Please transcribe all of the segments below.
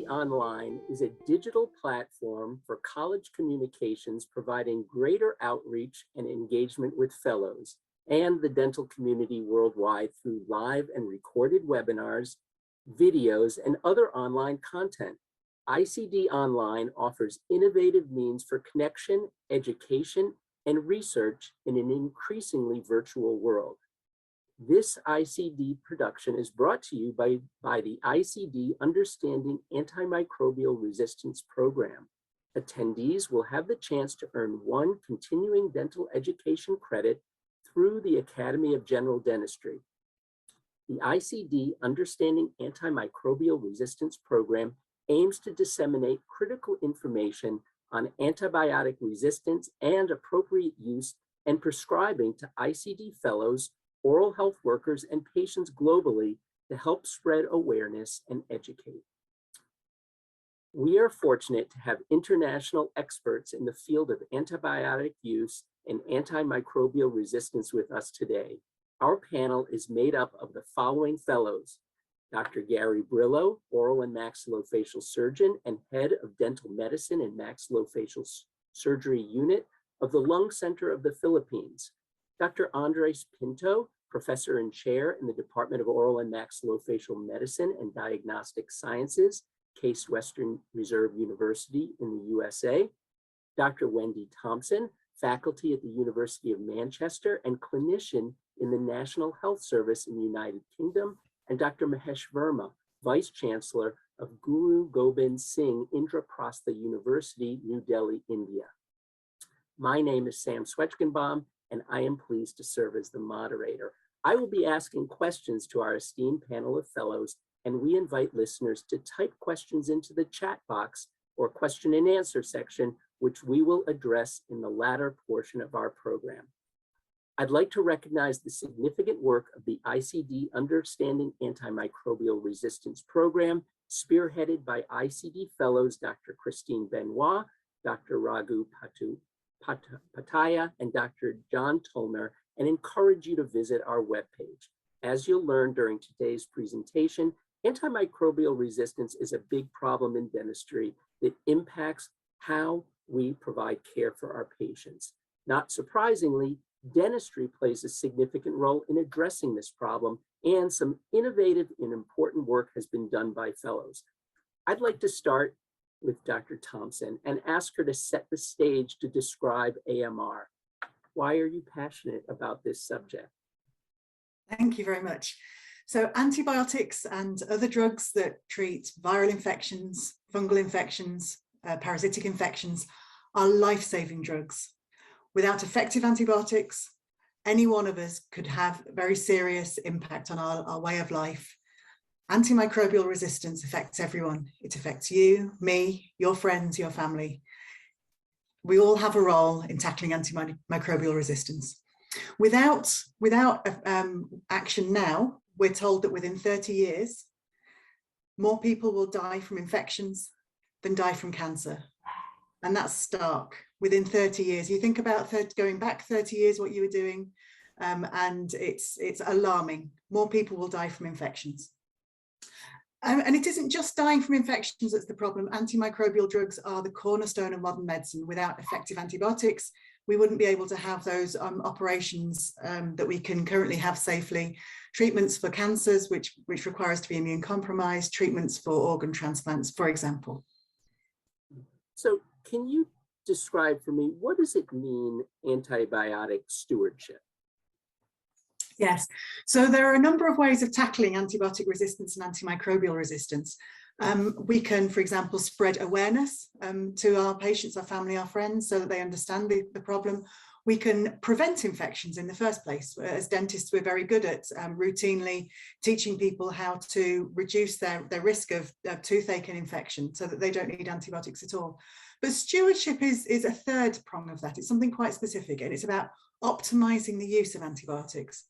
Online is a digital platform for college communications providing greater outreach and engagement with fellows and the dental community worldwide through live and recorded webinars, videos, and other online content. ICD Online offers innovative means for connection, education, and research in an increasingly virtual world. This ICD production is brought to you by the ICD Understanding Antimicrobial Resistance Program. Attendees will have the chance to earn 1 continuing dental education credit through the Academy of General Dentistry. The ICD Understanding Antimicrobial Resistance Program aims to disseminate critical information on antibiotic resistance and appropriate use and prescribing to ICD fellows, oral health workers, and patients globally to help spread awareness and educate. We are fortunate to have international experts in the field of antibiotic use and antimicrobial resistance with us today. Our panel is made up of the following fellows: Dr. Gary Brillo, oral and maxillofacial surgeon and head of dental medicine and maxillofacial surgery unit of the Lung Center of the Philippines; Dr. Andres Pinto, professor and chair in the Department of Oral and Maxillofacial Medicine and Diagnostic Sciences, Case Western Reserve University in the USA; Dr. Wendy Thompson, faculty at the University of Manchester and clinician in the National Health Service in the United Kingdom; and Dr. Mahesh Verma, Vice Chancellor of Guru Gobind Singh Indraprastha University, New Delhi, India. My name is Sam Zwetchkenbaum, and I am pleased to serve as the moderator. I will be asking questions to our esteemed panel of fellows, and we invite listeners to type questions into the chat box or question and answer section, which we will address in the latter portion of our program. I'd like to recognize the significant work of the ICD Understanding Antimicrobial Resistance Program, spearheaded by ICD fellows Dr. Christine Benoit, Dr. Raghu Pataya, and Dr. John Tolner, and encourage you to visit our webpage. As you'll learn during today's presentation, antimicrobial resistance is a big problem in dentistry that impacts how we provide care for our patients. Not surprisingly, dentistry plays a significant role in addressing this problem, and some innovative and important work has been done by fellows. I'd like to start with Dr. Thompson and ask her to set the stage to describe AMR. Why are you passionate about this subject? Thank you very much. So antibiotics and other drugs that treat viral infections, fungal infections, parasitic infections are life-saving drugs. Without effective antibiotics, any one of us could have a very serious impact on our way of life. Antimicrobial resistance affects everyone. It affects you, me, your friends, your family. We all have a role in tackling antimicrobial resistance. Without action now, we're told that within 30 years, more people will die from infections than die from cancer. And that's stark. Within 30 years, you think about going back 30 years, what you were doing, and it's alarming. More people will die from infections. And it isn't just dying from infections that's the problem. Antimicrobial drugs are the cornerstone of modern medicine. Without effective antibiotics, we wouldn't be able to have those operations that we can currently have safely. Treatments for cancers, which require us to be immune compromised, treatments for organ transplants, for example. So can you describe for me, what does it mean, antibiotic stewardship? Yes, so there are a number of ways of tackling antibiotic resistance and antimicrobial resistance. We can, for example, spread awareness to our patients, our family, our friends, so that they understand the problem. We can prevent infections in the first place. As dentists, we're very good at routinely teaching people how to reduce their risk of toothache and infection so that they don't need antibiotics at all. But stewardship is a third prong of that. It's something quite specific, and it's about optimizing the use of antibiotics.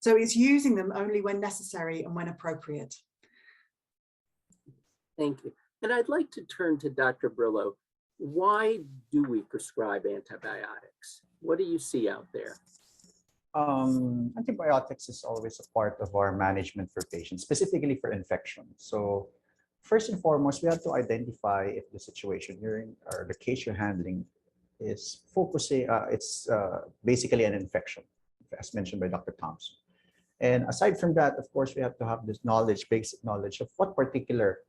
So it's using them only when necessary and when appropriate. Thank you. And I'd like to turn to Dr. Brillo. Why do we prescribe antibiotics? What do you see out there? Antibiotics is always a part of our management for patients, specifically for infection. So first and foremost, we have to identify if the situation you're in or the case you're handling is focusing, it's basically an infection, as mentioned by Dr. Thompson. And aside from that, of course, we have to have this knowledge, basic knowledge of what particular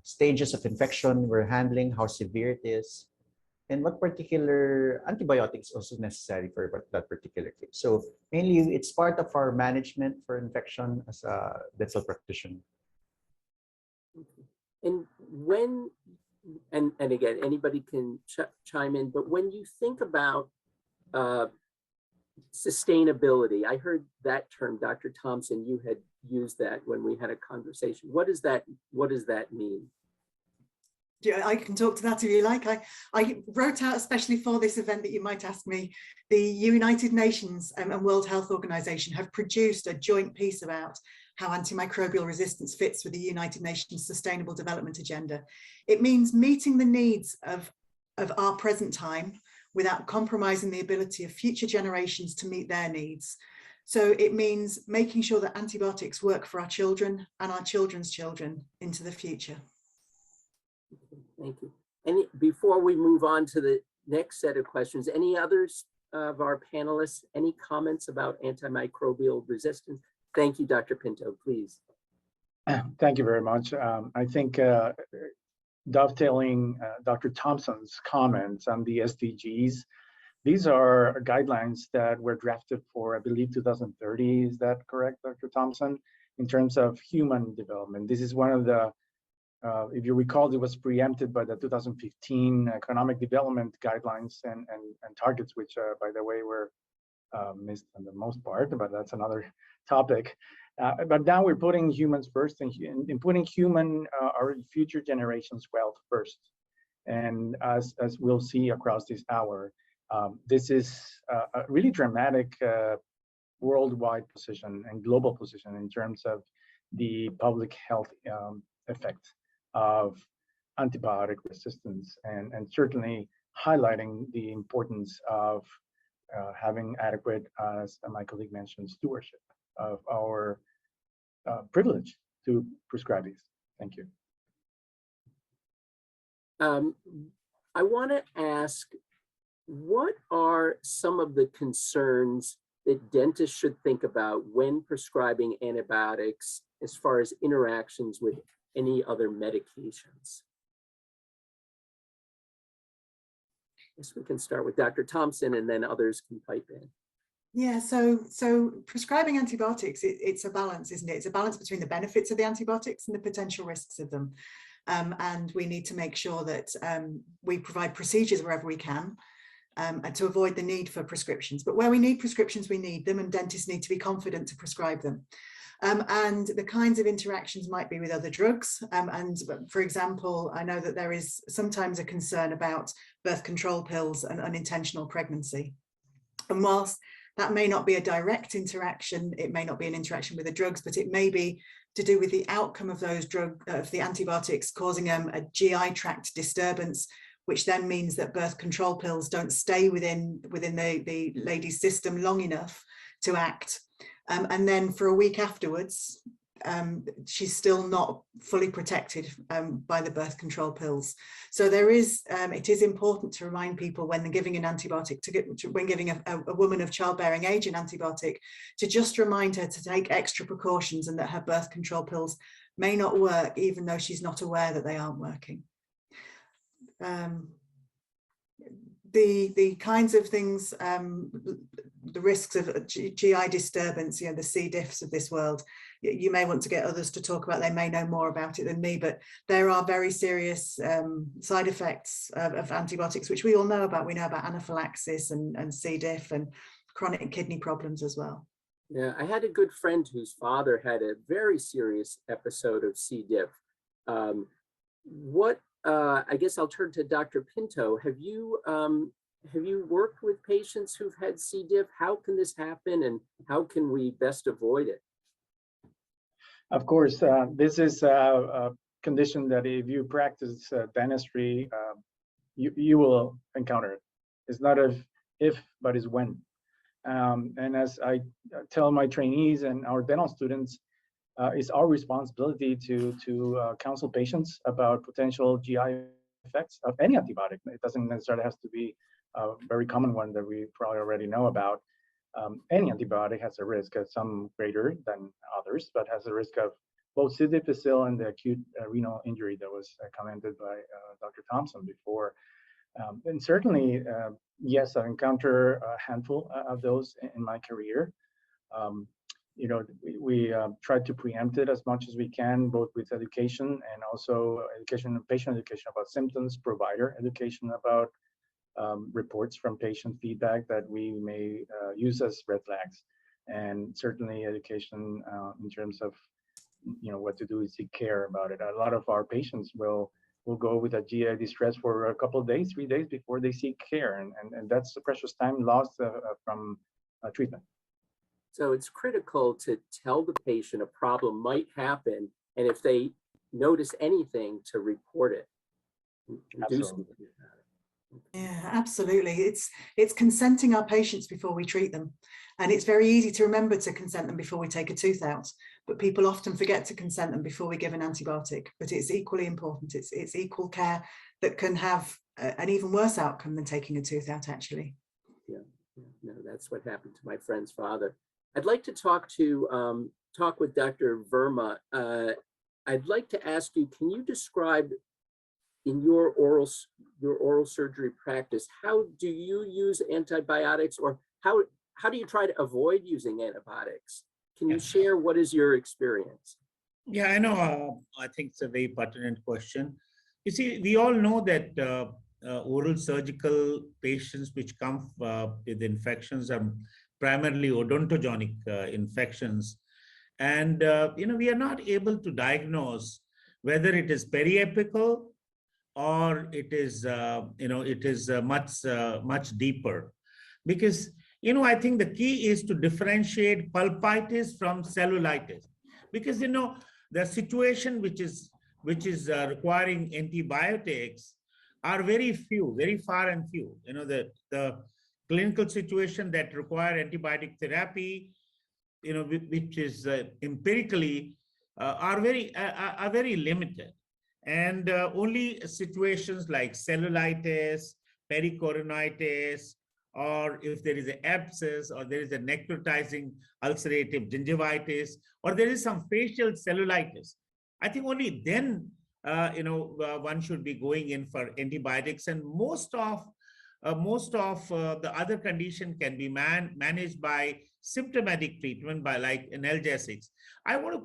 stages of infection we're handling, how severe it is, and what particular antibiotics also necessary for that particular case. So mainly it's part of our management for infection as a dental practitioner. And when, and again, anybody can chime in, but when you think about sustainability, I heard that term, Dr. Thompson, you had used that when we had a conversation. What does that mean? Yeah, I can talk to that if you like. I wrote out, especially for this event that you might ask me, the United Nations and World Health Organization have produced a joint piece about how antimicrobial resistance fits with the United Nations Sustainable Development Agenda. It means meeting the needs of our present time without compromising the ability of future generations to meet their needs. So it means making sure that antibiotics work for our children and our children's children into the future. Thank you. And before we move on to the next set of questions, any others of our panelists, any comments about antimicrobial resistance? Thank you, Dr. Pinto, please. Thank you very much. I think dovetailing Dr. Thompson's comments on the SDGs, these are guidelines that were drafted for, I believe, 2030. Is that correct, Dr. Thompson? In terms of human development, this is one of the, if you recall, it was preempted by the 2015 economic development guidelines and targets, which, by the way, were missed on the most part, but that's another topic. But now we're putting humans first and putting our future generations' wealth first. And as we'll see across this hour, this is a really dramatic worldwide position and global position in terms of the public health effect of antibiotic resistance, and certainly highlighting the importance of having adequate, as my colleague mentioned, stewardship of our privilege to prescribe these. Thank you. I want to ask, what are some of the concerns that dentists should think about when prescribing antibiotics as far as interactions with any other medications? I guess we can start with Dr. Thompson and then others can pipe in. Yeah, so prescribing antibiotics, it's a balance, isn't it? It's a balance between the benefits of the antibiotics and the potential risks of them. And we need to make sure that we provide procedures wherever we can and to avoid the need for prescriptions. But where we need prescriptions, we need them, and dentists need to be confident to prescribe them. And the kinds of interactions might be with other drugs. And for example, I know that there is sometimes a concern about birth control pills and unintentional pregnancy. And whilst that may not be a direct interaction, it may not be an interaction with the drugs, but it may be to do with the outcome of those of the antibiotics causing a GI tract disturbance, which then means that birth control pills don't stay within the lady's system long enough to act. And then for a week afterwards, she's still not fully protected by the birth control pills. So there is, it is important to remind people when they're giving an antibiotic, when giving a woman of childbearing age an antibiotic, to just remind her to take extra precautions and that her birth control pills may not work, even though she's not aware that they aren't working. The kinds of things, the risks of GI disturbance, you know, the C. diffs of this world, you may want to get others to talk about, they may know more about it than me, but there are very serious side effects of antibiotics, which we all know about. We know about anaphylaxis and C. diff and chronic kidney problems as well. Yeah, I had a good friend whose father had a very serious episode of C. diff. I guess I'll turn to Dr. Pinto. Have you worked with patients who've had C. diff? How can this happen, and how can we best avoid it? Of course, this is a condition that if you practice dentistry, you will encounter it. It's not if, but it's when. And as I tell my trainees and our dental students, it's our responsibility to counsel patients about potential GI effects of any antibiotic. It doesn't necessarily have to be a very common one that we probably already know about. Any antibiotic has a risk, some greater than others, but has a risk of both C. difficile and the acute renal injury that was commented by Dr. Thompson before. And certainly, yes, I've encountered a handful of those in my career. You know, we try to preempt it as much as we can, both with education and also education, patient education about symptoms, provider education about reports from patient feedback that we may use as red flags, and certainly education in terms of, you know, what to do is seek care about it. A lot of our patients will go with a GI distress for a couple of days, 3 days before they seek care, and that's the precious time lost from treatment. So it's critical to tell the patient a problem might happen, and if they notice anything, to report it and do something about it. Yeah, absolutely. It's consenting our patients before we treat them. And it's very easy to remember to consent them before we take a tooth out, but people often forget to consent them before we give an antibiotic. But it's equally important. It's equal care that can have an even worse outcome than taking a tooth out, actually. Yeah, no, that's what happened to my friend's father. I'd like to talk with Dr. Verma. I'd like to ask you, can you describe in your oral surgery practice, how do you use antibiotics, or how do you try to avoid using antibiotics? Can you share what is your experience? Yeah, I know. I think it's a very pertinent question. You see, we all know that oral surgical patients which come with infections are primarily odontogenic infections. And, you know, we are not able to diagnose whether it is periapical or it is, you know, it is much deeper. Because, you know, I think the key is to differentiate pulpitis from cellulitis. Because, you know, the situation which is requiring antibiotics are very few, very far and few. You know, the clinical situation that require antibiotic therapy, you know, which is empirically are very limited, and only situations like cellulitis, pericoronitis, or if there is an abscess, or there is a necrotizing ulcerative gingivitis, or there is some facial cellulitis, I think only then you know, one should be going in for antibiotics. And most of the other condition can be managed by symptomatic treatment, by like analgesics. I want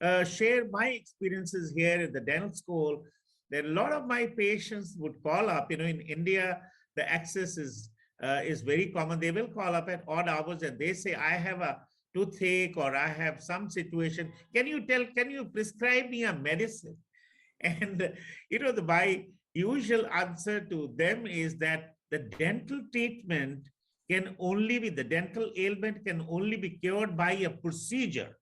to share my experiences here at the dental school. That a lot of my patients would call up. You know, in India, the access is very common. They will call up at odd hours and they say, I have a toothache or I have some situation. Can you prescribe me a medicine? And, you know, my usual answer to them is that the dental treatment can only be, the dental ailment can only be cured by a procedure.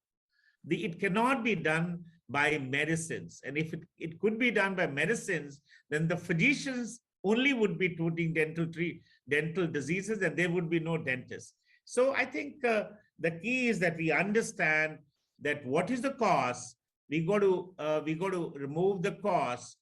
It cannot be done by medicines. And if it could be done by medicines, then the physicians only would be treating dental diseases, and there would be no dentist. So I think the key is that we understand that what is the cause. We got to remove the cause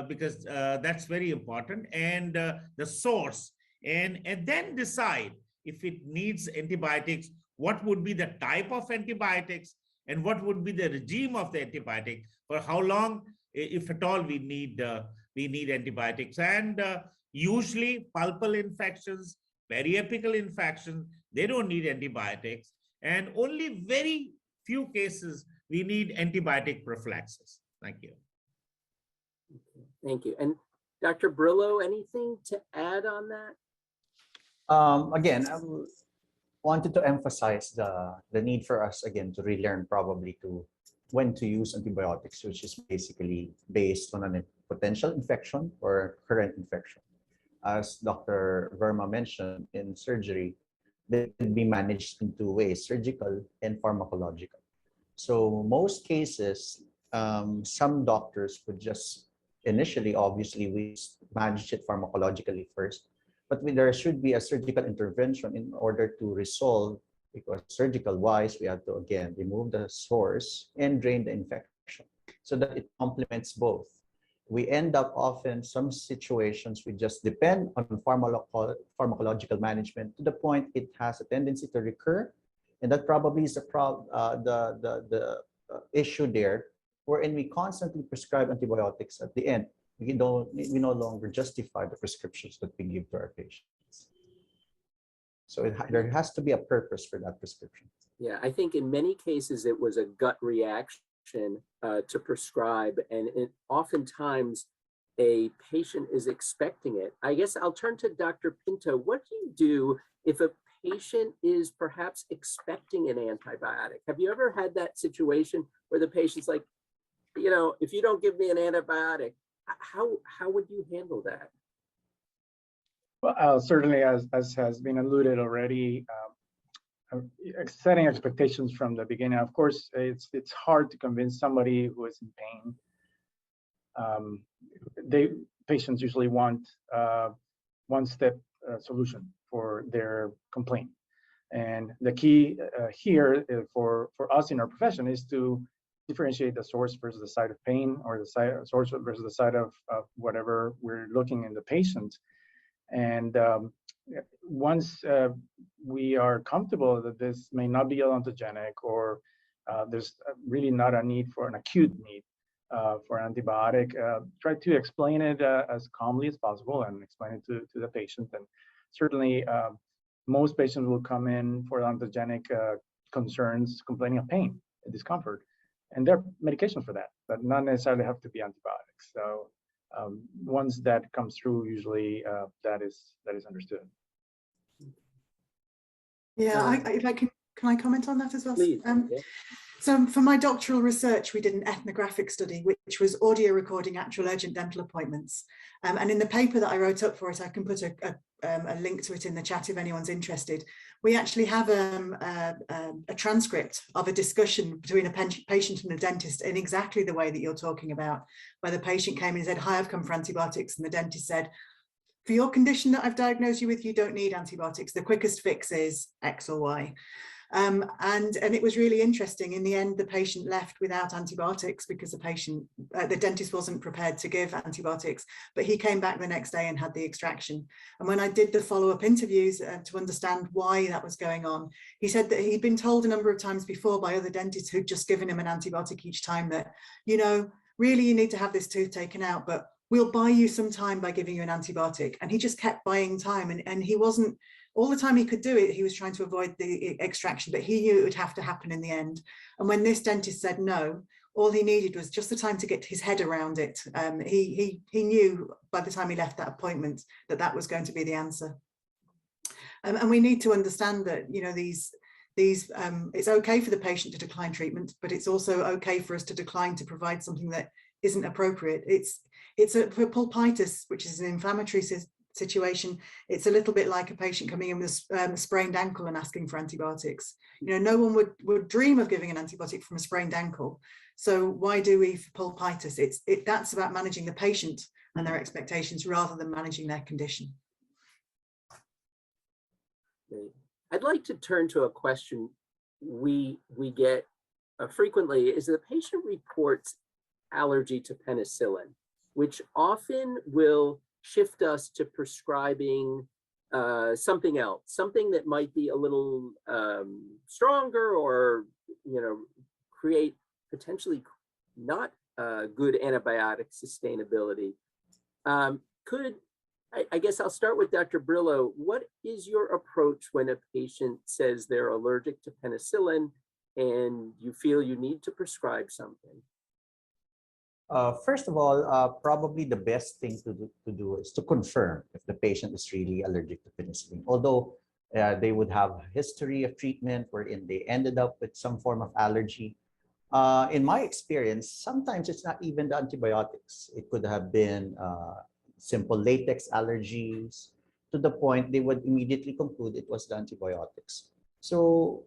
because that's very important, and the source, and then decide if it needs antibiotics, what would be the type of antibiotics, and what would be the regime of the antibiotic, for how long, if at all, we need antibiotics. And usually pulpal infections, periapical infections, they don't need antibiotics, and only very few cases we need antibiotic prophylaxis. Thank you. Okay, thank you. And Dr. Brillo, anything to add on that? Again, I wanted to emphasize the need for us, again, to relearn probably to when to use antibiotics, which is basically based on a potential infection or current infection. As Dr. Verma mentioned, in surgery, they can be managed in two ways, surgical and pharmacological. So most cases, some doctors would just initially, obviously, we manage it pharmacologically first, but there should be a surgical intervention in order to resolve because surgical wise, we have to again remove the source and drain the infection so that it complements both. We end up often some situations we just depend on pharmacological management to the point it has a tendency to recur, and that probably is the issue there, wherein we constantly prescribe antibiotics at the end. We no longer justify the prescriptions that we give to our patients. So there has to be a purpose for that prescription. Yeah, I think in many cases it was a gut reaction to prescribe, and oftentimes a patient is expecting it. I guess I'll turn to Dr. Pinto. What do you do if a patient is perhaps expecting an antibiotic? Have you ever had that situation where the patient's like, you know, if you don't give me an antibiotic, how would you handle that? Well, certainly, as has been alluded already, setting expectations from the beginning. Of course, it's hard to convince somebody who is in pain. Patients usually want one-step solution for their complaint, and the key here for us in our profession is to differentiate the source versus the site of pain, or the source versus the site of whatever we're looking in the patient. And once we are comfortable that this may not be odontogenic, or there's really not a need for an acute need for antibiotic, try to explain it as calmly as possible and explain it to the patient. And certainly most patients will come in for odontogenic concerns, complaining of pain and discomfort. And there are medications for that, but not necessarily have to be antibiotics. So once that comes through, usually that is understood. Yeah, if I can I comment on that as well? Please. Yeah. So for my doctoral research, we did an ethnographic study, which was audio recording actual urgent dental appointments. And in the paper that I wrote up for it, I can put a link to it in the chat if anyone's interested. We actually have a transcript of a discussion between a patient and a dentist in exactly the way that you're talking about, where the patient came in and said, "Hi, I've come for antibiotics." And the dentist said, "For your condition that I've diagnosed you with, you don't need antibiotics. The quickest fix is X or Y." And it was really interesting. In the end, the patient left without antibiotics because the dentist wasn't prepared to give antibiotics, but he came back the next day and had the extraction. And when I did the follow-up interviews to understand why that was going on, he said that he'd been told a number of times before by other dentists who'd just given him an antibiotic each time that, you know, really you need to have this tooth taken out, but we'll buy you some time by giving you an antibiotic. And he just kept buying time, and he wasn't, all the time he could do it, he was trying to avoid the extraction, but he knew it would have to happen in the end. And when this dentist said no, all he needed was just the time to get his head around it. He knew by the time he left that appointment that that was going to be the answer. And we need to understand that, you know, it's okay for the patient to decline treatment, but it's also okay for us to decline to provide something that isn't appropriate. For pulpitis, which is an inflammatory situation, it's a little bit like a patient coming in with a sprained ankle and asking for antibiotics. You know, no one would dream of giving an antibiotic from a sprained ankle. So why do we for pulpitis? That's about managing the patient and their expectations rather than managing their condition. I'd like to turn to a question we get frequently. Is the patient reports allergy to penicillin, which often will shift us to prescribing something else, something that might be a little stronger, or, you know, create potentially not good antibiotic sustainability. I guess I'll start with Dr. Brillo. What is your approach when a patient says they're allergic to penicillin and you feel you need to prescribe something? First of all, probably the best thing to do is to confirm if the patient is really allergic to penicillin. Although they would have a history of treatment wherein they ended up with some form of allergy. In my experience, sometimes it's not even the antibiotics. It could have been simple latex allergies, to the point they would immediately conclude it was the antibiotics. So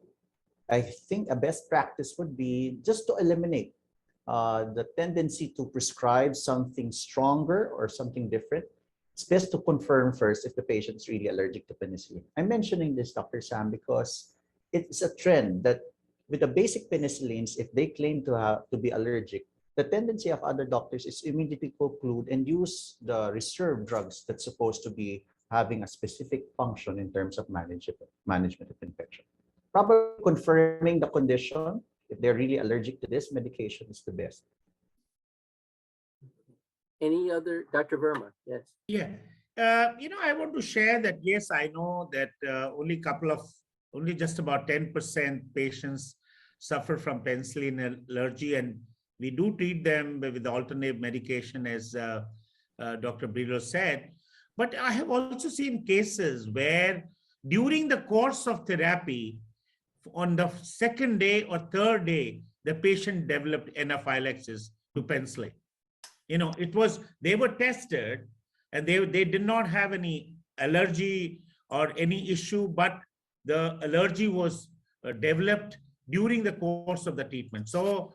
I think a best practice would be just to eliminate the tendency to prescribe something stronger or something different. It's best to confirm first if the patient is really allergic to penicillin. I'm mentioning this, Dr. Sam, because it's a trend that with the basic penicillins, if they claim to be allergic, the tendency of other doctors is immediately conclude and use the reserved drugs that's supposed to be having a specific function in terms of management of infection. Probably confirming the condition, if they're really allergic to this medication, is the best. Any other, Dr. Verma? Yes. Yeah. I want to share that, yes, I know that only just about 10% patients suffer from penicillin allergy, and we do treat them with alternate medication, as Dr. Brillo said. But I have also seen cases where during the course of therapy, on the second day or third day, the patient developed anaphylaxis to penicillin. They were tested and they did not have any allergy or any issue, but the allergy was developed during the course of the treatment. So,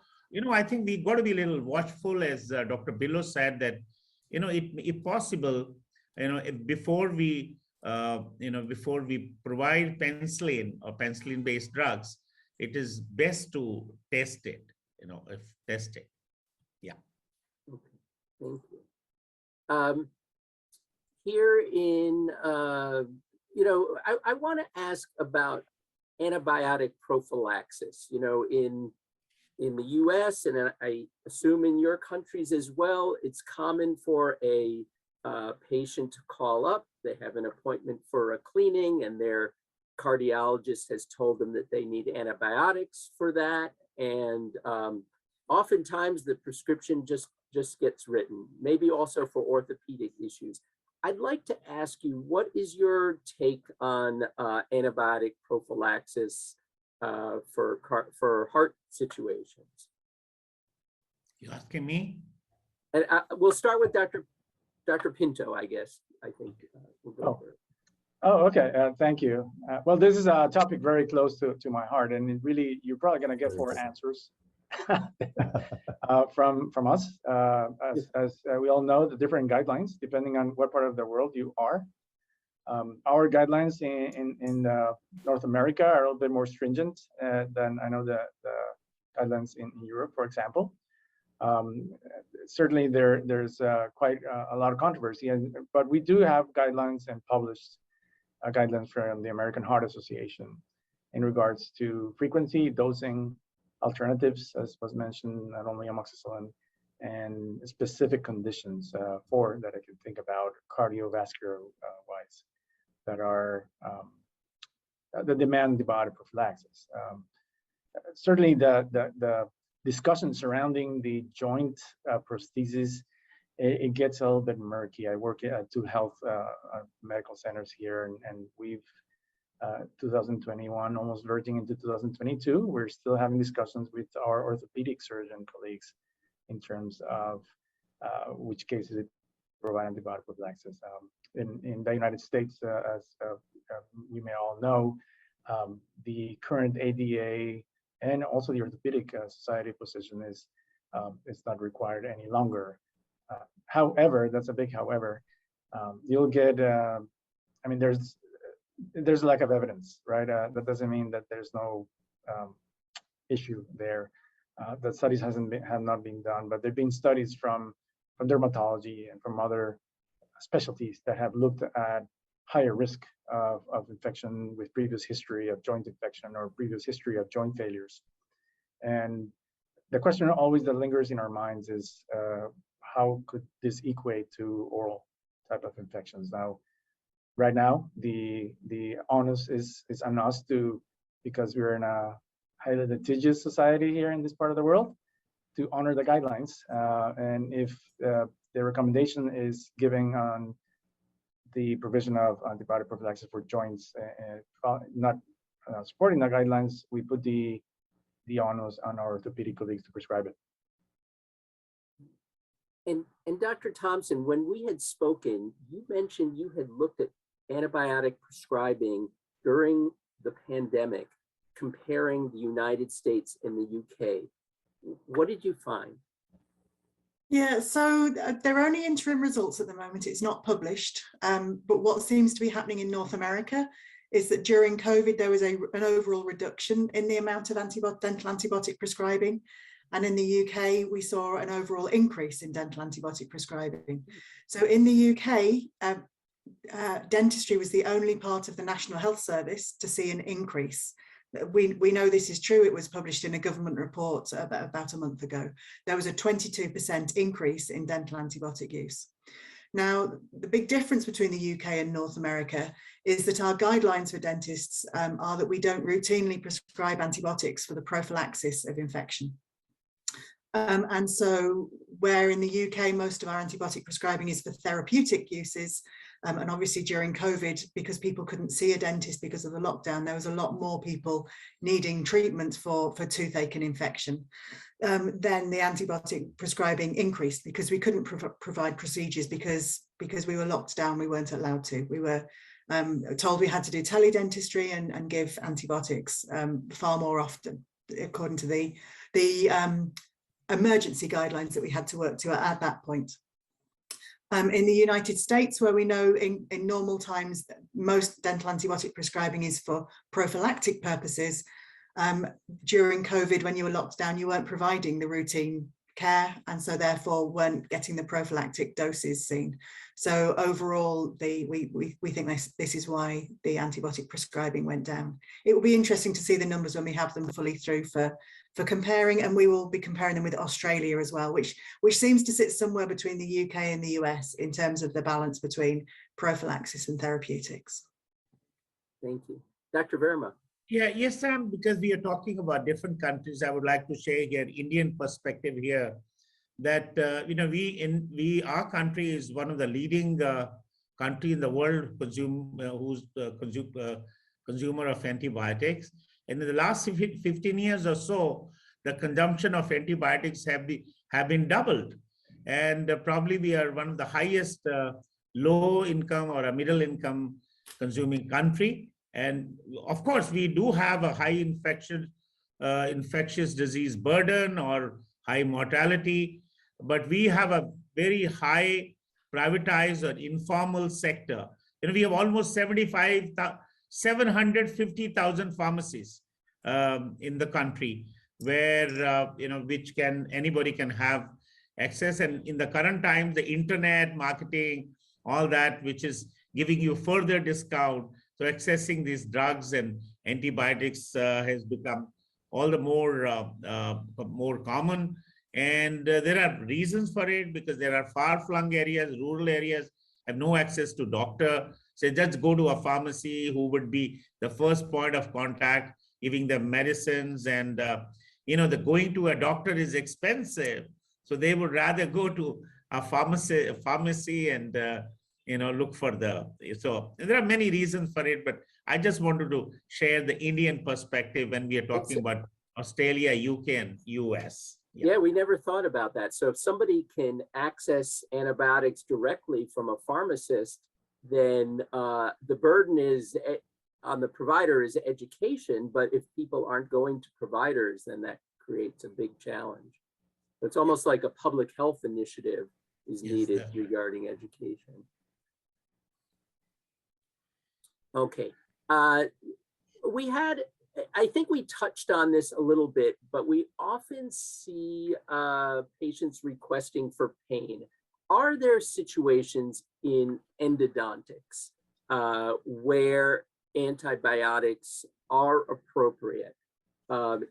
I think we've got to be a little watchful, as Dr. Brillo said, that, if possible, before we provide penicillin or penicillin-based drugs, it is best to test it, if tested. Yeah. Okay, thank you. Here in, I want to ask about antibiotic prophylaxis. In the US, and I assume in your countries as well, it's common for a patient to call up. They have an appointment for a cleaning, and their cardiologist has told them that they need antibiotics for that. And oftentimes the prescription just gets written, maybe also for orthopedic issues. I'd like to ask you, what is your take on antibiotic prophylaxis for heart situations? You asking me? And we'll start with Dr. Pinto, I guess. I think we'll go there. Oh, okay. Thank you. Well, this is a topic very close to my heart, and it really, you're probably going to get 4 answers from us. As we all know, the different guidelines, depending on what part of the world you are. Our guidelines in North America are a little bit more stringent than I know the guidelines in Europe, for example. Certainly there's quite a lot of controversy, but we do have guidelines and published guidelines from the American Heart Association in regards to frequency, dosing, alternatives, as was mentioned, not only amoxicillin, and specific conditions that I can think about cardiovascular wise that are that demand antibiotic prophylaxis. Certainly the discussion surrounding the joint prosthesis, it gets a little bit murky. I work at 2 health medical centers here, and we've 2021, almost verging into 2022, we're still having discussions with our orthopedic surgeon colleagues in terms of which cases it provide antibiotic prophylaxis. In the United States, as we may all know, the current ADA and also the Orthopedic Society position is it's not required any longer. However, that's a big however. You'll get, I mean, there's a lack of evidence, right? That doesn't mean that there's no issue there. The studies have not been done, but there've been studies from dermatology and from other specialties that have looked at higher risk of infection with previous history of joint infection or previous history of joint failures. And the question always that lingers in our minds is how could this equate to oral type of infections? Now, right now, the onus is on us to, because we're in a highly litigious society here in this part of the world, to honor the guidelines. And if the recommendation is giving on the provision of antibiotic prophylaxis for joints, not supporting the guidelines, we put the onus on our orthopedic colleagues to prescribe it. And Dr. Thompson, when we had spoken, you mentioned you had looked at antibiotic prescribing during the pandemic, comparing the United States and the UK. What did you find? Yeah, so there are only interim results at the moment. It's not published, but what seems to be happening in North America is that during COVID, there was an overall reduction in the amount of dental antibiotic prescribing. And in the UK, we saw an overall increase in dental antibiotic prescribing. So in the UK, dentistry was the only part of the National Health Service to see an increase. We know this is true. It was published in a government report about a month ago. There was a 22% increase in dental antibiotic use. Now, the big difference between the UK and North America is that our guidelines for dentists are that we don't routinely prescribe antibiotics for the prophylaxis of infection. And so where in the UK, most of our antibiotic prescribing is for therapeutic uses, and obviously during COVID, because people couldn't see a dentist because of the lockdown, there was a lot more people needing treatment for toothache and infection. Then the antibiotic prescribing increased because we couldn't provide procedures because we were locked down, we weren't allowed to. We were told we had to do teledentistry and give antibiotics far more often, according to the emergency guidelines that we had to work to at that point. In the United States, where we know in normal times, most dental antibiotic prescribing is for prophylactic purposes, during COVID, when you were locked down, you weren't providing the routine care, and so therefore weren't getting the prophylactic doses seen. So overall, we think this is why the antibiotic prescribing went down. It will be interesting to see the numbers when we have them fully through for comparing, and we will be comparing them with Australia as well, which seems to sit somewhere between the UK and the US in terms of the balance between prophylaxis and therapeutics. Thank you. Dr. Verma. Yeah, yes, Sam, because we are talking about different countries, I would like to share here Indian perspective here that, our country is one of the leading country in the world who's the consumer of antibiotics. And in the last 15 years or so, the consumption of antibiotics have been doubled. And probably we are one of the highest low income or a middle income consuming country. And of course, we do have a high infectious disease burden or high mortality, but we have a very high privatized or informal sector. We have almost 750,000 pharmacies in the country where, which anybody can have access. And in the current times, the internet marketing, all that, which is giving you further discount. So accessing these drugs and antibiotics has become all the more common. And there are reasons for it, because there are far-flung areas, rural areas, have no access to doctor. So just go to a pharmacy who would be the first point of contact, giving them medicines. And, the going to a doctor is expensive. So they would rather go to a pharmacy and, look for so there are many reasons for it, but I just wanted to share the Indian perspective when we are talking about Australia, UK, and US. Yeah, we never thought about that. So if somebody can access antibiotics directly from a pharmacist, then the burden is on the provider is education. But if people aren't going to providers, then that creates a big challenge. It's almost like a public health initiative is needed regarding education. Okay, I think we touched on this a little bit, but we often see patients requesting for pain. Are there situations in endodontics where antibiotics are appropriate,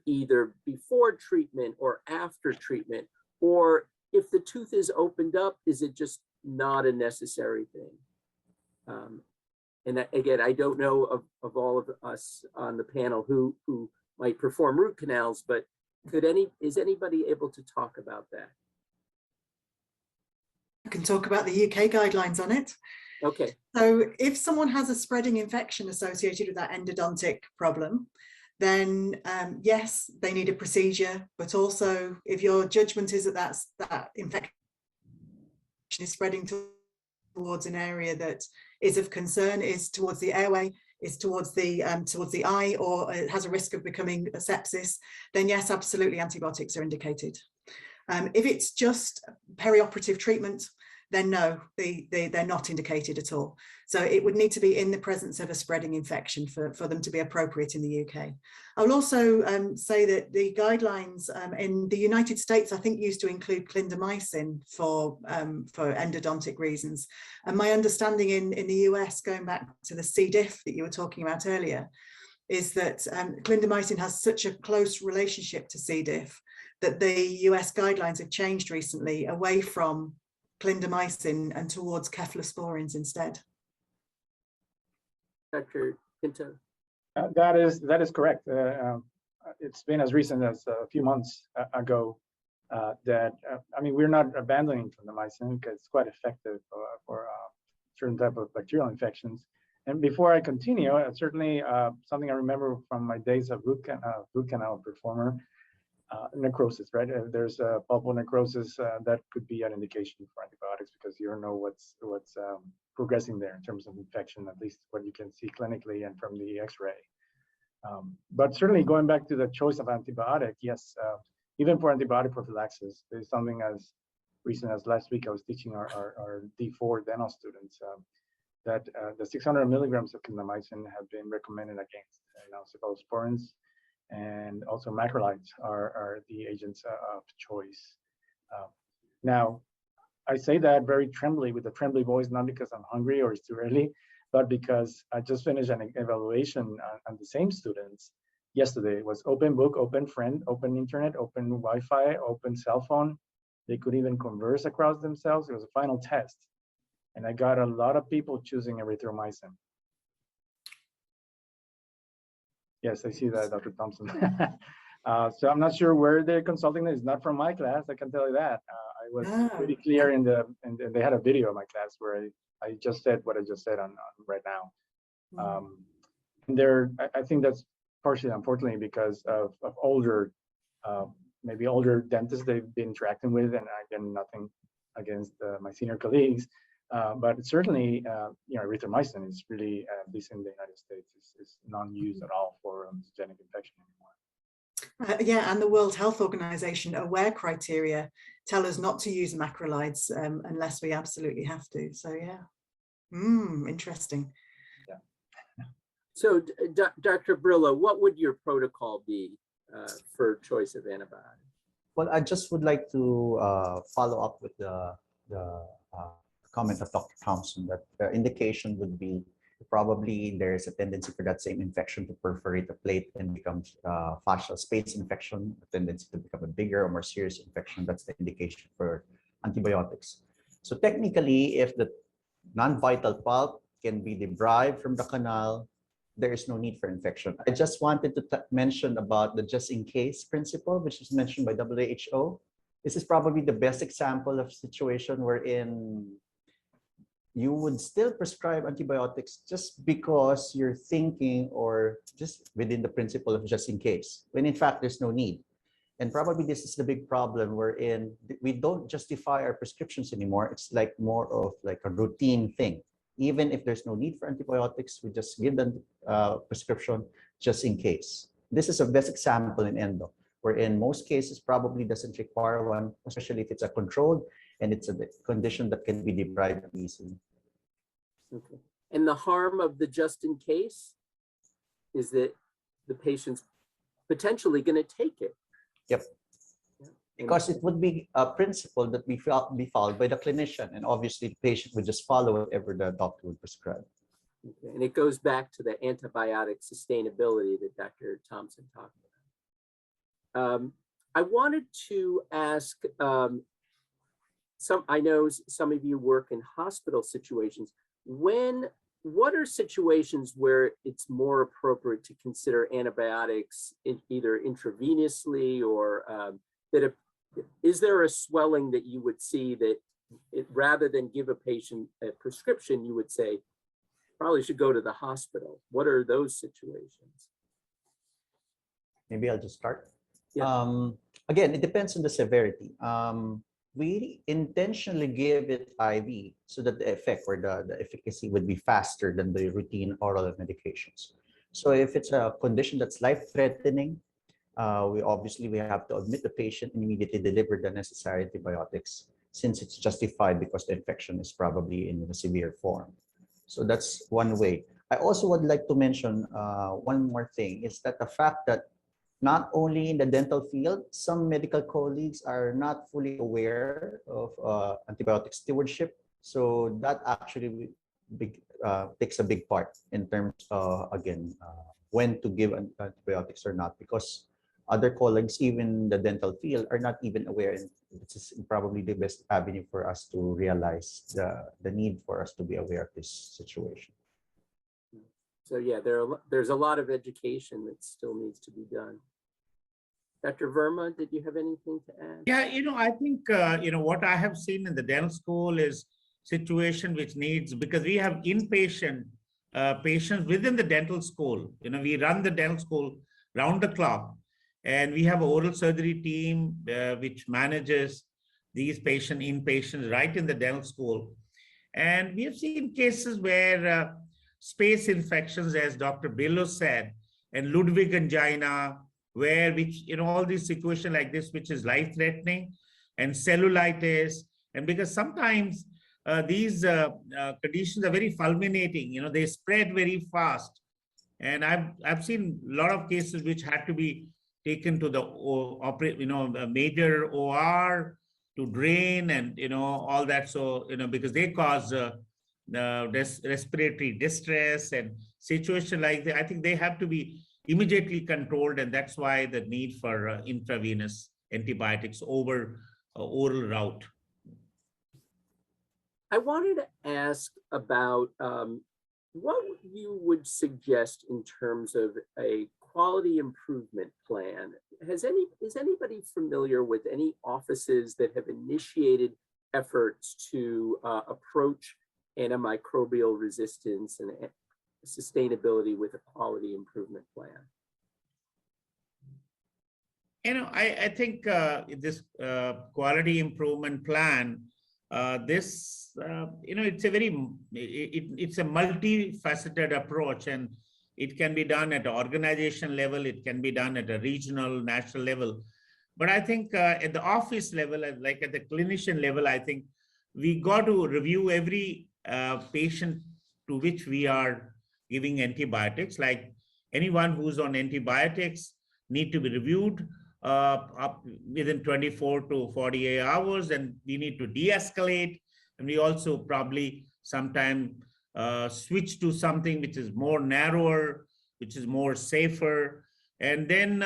either before treatment or after treatment? Or if the tooth is opened up, is it just not a necessary thing? And again, I don't know of all of us on the panel who might perform root canals, but is anybody able to talk about that? I can talk about the UK guidelines on it. Okay. So if someone has a spreading infection associated with that endodontic problem, then yes, they need a procedure. But also, if your judgment is that that infection is spreading towards an area that is of concern, is towards the airway, is towards the eye, or it has a risk of becoming a sepsis, then yes, absolutely, antibiotics are indicated. If it's just perioperative treatment, then no, they're not indicated at all. So it would need to be in the presence of a spreading infection for them to be appropriate in the UK. I will also say that the guidelines in the United States, I think, used to include clindamycin for endodontic reasons. And my understanding in the US, going back to the C. diff that you were talking about earlier, is that clindamycin has such a close relationship to C. diff that the US guidelines have changed recently away from clindamycin and towards cephalosporins instead. Dr. Pinto. That is correct. It's been as recent as a few months ago that, I mean, we're not abandoning clindamycin because it's quite effective for certain type of bacterial infections. And before I continue, certainly something I remember from my days of root canal performer, necrosis, right? There's pulpal necrosis that could be an indication for antibiotics because you don't know what's progressing there in terms of infection, at least what you can see clinically and from the X-ray. But certainly going back to the choice of antibiotic, yes, even for antibiotic prophylaxis, there's something as recent as last week I was teaching our D4 dental students that the 600 milligrams of clindamycin have been recommended against cephalosporins, and also macrolides are the agents of choice. Now, I say that very trembly with a trembly voice, not because I'm hungry or it's too early, but because I just finished an evaluation on the same students yesterday. It was open book, open friend, open internet, open Wi-Fi, open cell phone. They could even converse across themselves. It was a final test. And I got a lot of people choosing erythromycin. Yes, I see that, Dr. Thompson. So I'm not sure where they're consulting. It's not from my class, I can tell you that. I was pretty clear and they had a video of my class where I just said what I just said on right now. And I think that's partially, unfortunately, because of older, maybe older dentists they've been interacting with, and again, nothing against my senior colleagues. But certainly, erythromycin is really, at least in the United States, is non-used at all for systemic infection anymore. Yeah, and the World Health Organization aware criteria tell us not to use macrolides unless we absolutely have to. So yeah, interesting. Yeah. So, Dr. Brillo, what would your protocol be for choice of antibiotic? Well, I just would like to follow up with the comment of Dr. Thompson that the indication would be probably there is a tendency for that same infection to perforate the plate and becomes fascial space infection, a tendency to become a bigger or more serious infection. That's the indication for antibiotics. So technically, if the non-vital pulp can be debribed from the canal, there is no need for infection. I just wanted to mention about the just in case principle, which is mentioned by WHO. This is probably the best example of situation wherein you would still prescribe antibiotics just because you're thinking or just within the principle of just in case, when in fact there's no need. And probably this is the big problem wherein we don't justify our prescriptions anymore. It's like more of like a routine thing. Even if there's no need for antibiotics, we just give them prescription just in case. This is a best example in endo, where in most cases probably doesn't require one, especially if it's a controlled and it's a condition that can be debribed easily. Okay. And the harm of the just in case is that the patient's potentially going to take it. Yep. Because it would be a principle that be followed by the clinician, and obviously the patient would just follow whatever the doctor would prescribe. Okay. And it goes back to the antibiotic sustainability that Dr. Thompson talked about. I wanted to ask, I know some of you work in hospital situations. What are situations where it's more appropriate to consider antibiotics either intravenously or is there a swelling that you would see that rather than give a patient a prescription, you would say, probably should go to the hospital? What are those situations? Maybe I'll just start. Yeah. Again, it depends on the severity. We intentionally give it IV so that the effect or the efficacy would be faster than the routine oral medications. So if it's a condition that's life-threatening, we have to admit the patient and immediately deliver the necessary antibiotics. since it's justified because the infection is probably in a severe form. So that's one way. I also would like to mention one more thing, is that the fact that not only in the dental field, some medical colleagues are not fully aware of antibiotic stewardship. So that actually takes a big part in terms of, again, when to give antibiotics or not, because other colleagues, even the dental field, are not even aware. And this is probably the best avenue for us to realize the need for us to be aware of this situation. So yeah, there's a lot of education that still needs to be done. Dr. Verma, did you have anything to add? Yeah, I think, what I have seen in the dental school is situation which needs, because we have inpatient patients within the dental school. We run the dental school round the clock, and we have an oral surgery team which manages these inpatients right in the dental school. And we have seen cases where space infections, as Dr. Brillo said, and Ludwig angina, all these situations like this, which is life-threatening, and cellulitis. And because sometimes these conditions are very fulminating, they spread very fast. And I've seen a lot of cases which had to be taken to the major OR to drain and, all that. So, because they cause respiratory distress and situation like that, I think they have to be immediately controlled, and that's why the need for intravenous antibiotics over oral route. I wanted to ask about what you would suggest in terms of a quality improvement plan. Is anybody familiar with any offices that have initiated efforts to approach antimicrobial resistance and sustainability with a quality improvement plan? I think this quality improvement plan, it's a multifaceted approach, and it can be done at an organization level, it can be done at a regional, national level. But I think at the office level, like at the clinician level, I think we got to review every patient to which we are giving antibiotics. Like anyone who's on antibiotics need to be reviewed up within 24 to 48 hours, and we need to de-escalate. And we also probably sometime switch to something which is more narrower, which is more safer. And then,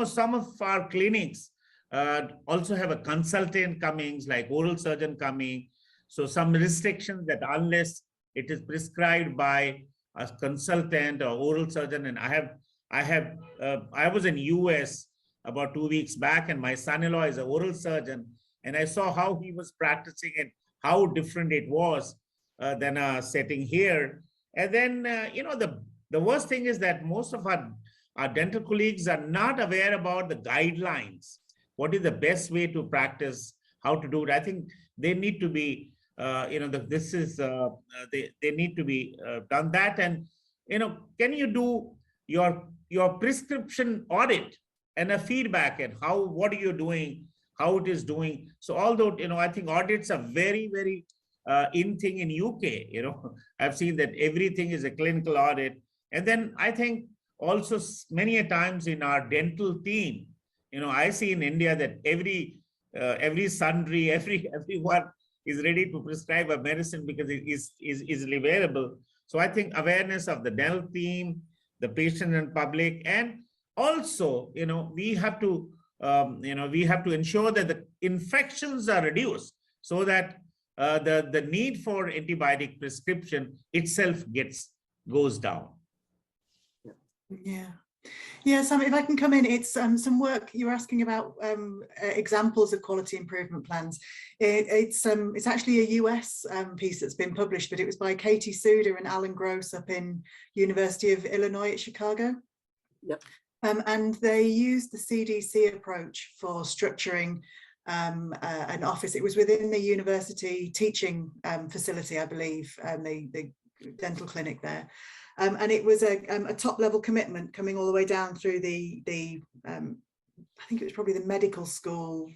some of our clinics also have a consultant coming, like oral surgeon coming. So some restrictions that unless it is prescribed by a consultant or oral surgeon. And I was in US about 2 weeks back, and my son-in-law is an oral surgeon, and I saw how he was practicing and how different it was than a setting here. And then, the worst thing is that most of our dental colleagues are not aware about the guidelines. What is the best way to practice, how to do it? I think they need to be, they need to be done that. And, can you do your prescription audit and a feedback and what are you doing, how it is doing? So although, I think audits are very, very in thing in UK, I've seen that everything is a clinical audit. And then I think also many a times in our dental team, I see in India that every sundry, everyone is ready to prescribe a medicine because it is easily available. So I think awareness of the dental team, the patient and public, and also, we have to ensure that the infections are reduced so that the need for antibiotic prescription itself goes down. Yeah, Sam, if I can come in, it's some work you were asking about examples of quality improvement plans. It's actually a US piece that's been published, but it was by Katie Suda and Alan Gross up in University of Illinois at Chicago. Yep. And they used the CDC approach for structuring an office. It was within the university teaching facility, I believe, the dental clinic there. And it was a top level commitment coming all the way down through the I think it was probably the medical school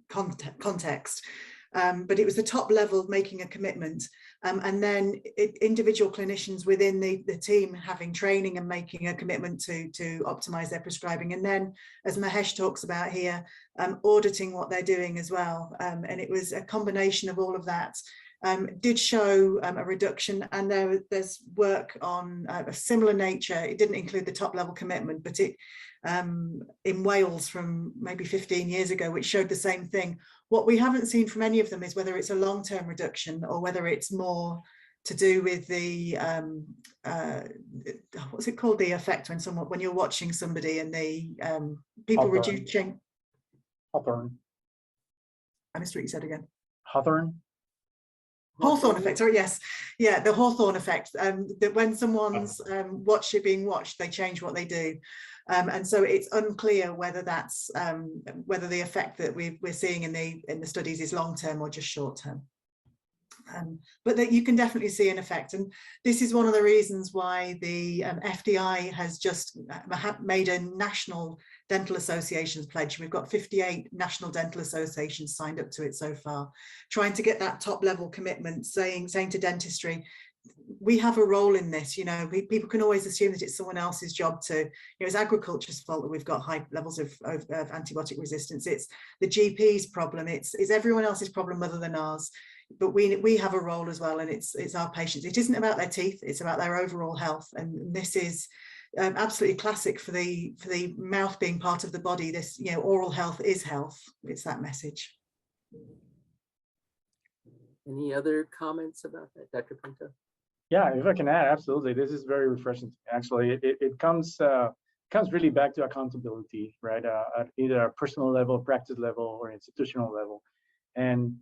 context, but it was the top level making a commitment, and then individual clinicians within the team having training and making a commitment to optimize their prescribing, and then, as Mahesh talks about here, auditing what they're doing as well, and it was a combination of all of that. Did show a reduction, and there's work on a similar nature. It didn't include the top level commitment, but it in Wales from maybe 15 years ago, which showed the same thing. What we haven't seen from any of them is whether it's a long-term reduction or whether it's more to do with the what's it called, the effect when you're watching somebody and the people reducing. Hawthorne. I missed what you said again. Hawthorne. Hawthorne effect, or yes, yeah, the Hawthorne effect. That when someone's being watched, they change what they do, and so it's unclear whether that's whether the effect that we're seeing in the studies is long term or just short term. But that you can definitely see an effect, and this is one of the reasons why the FDI has just made a national dental associations pledge. We've got 58 national dental associations signed up to it so far, trying to get that top level commitment, saying to dentistry, we have a role in this. You know, people can always assume that it's someone else's job to, you know, it's agriculture's fault that we've got high levels of antibiotic resistance. It's the GP's problem. It's everyone else's problem other than ours. But we have a role as well, and it's our patients. It isn't about their teeth, it's about their overall health, and this is absolutely classic for the mouth being part of the body. This, you know, oral health is health. It's that message. Any other comments about that, Dr. Pinto? Yeah, if I can add, absolutely. This is very refreshing. Actually, it comes really back to accountability, right? At either a personal level, practice level, or institutional level, and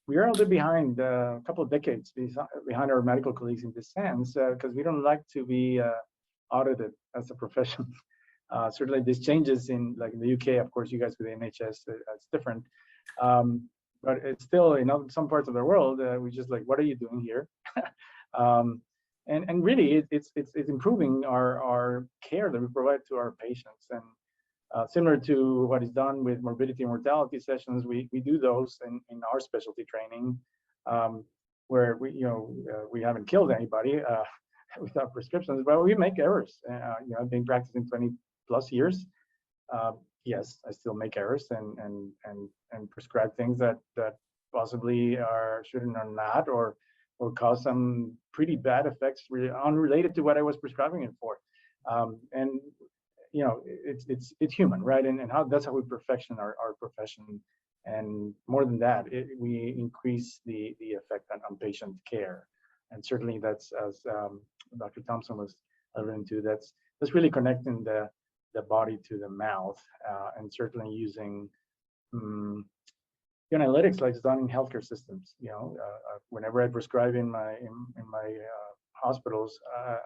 we are a little bit behind, a couple of decades behind our medical colleagues in this sense, because we don't like to be audited as a profession. Certainly, this changes in the UK. Of course, you guys with the NHS, it's different, but it's still in some parts of the world. We just like, what are you doing here? And really, it's improving our care that we provide to our patients. And similar to what is done with morbidity and mortality sessions, we do those in our specialty training, where we haven't killed anybody without prescriptions, but we make errors. I've been practicing 20+ years. Yes, I still make errors and prescribe things that possibly shouldn't or not, or cause some pretty bad effects unrelated to what I was prescribing it for. And it's human, right? And that's how we perfection our profession. And more than that, we increase the effect on patient care. And certainly that's, as Dr. Thompson was alluding to, that's really connecting the body to the mouth, and certainly using analytics like it's done in healthcare systems. Whenever I prescribe in my hospitals,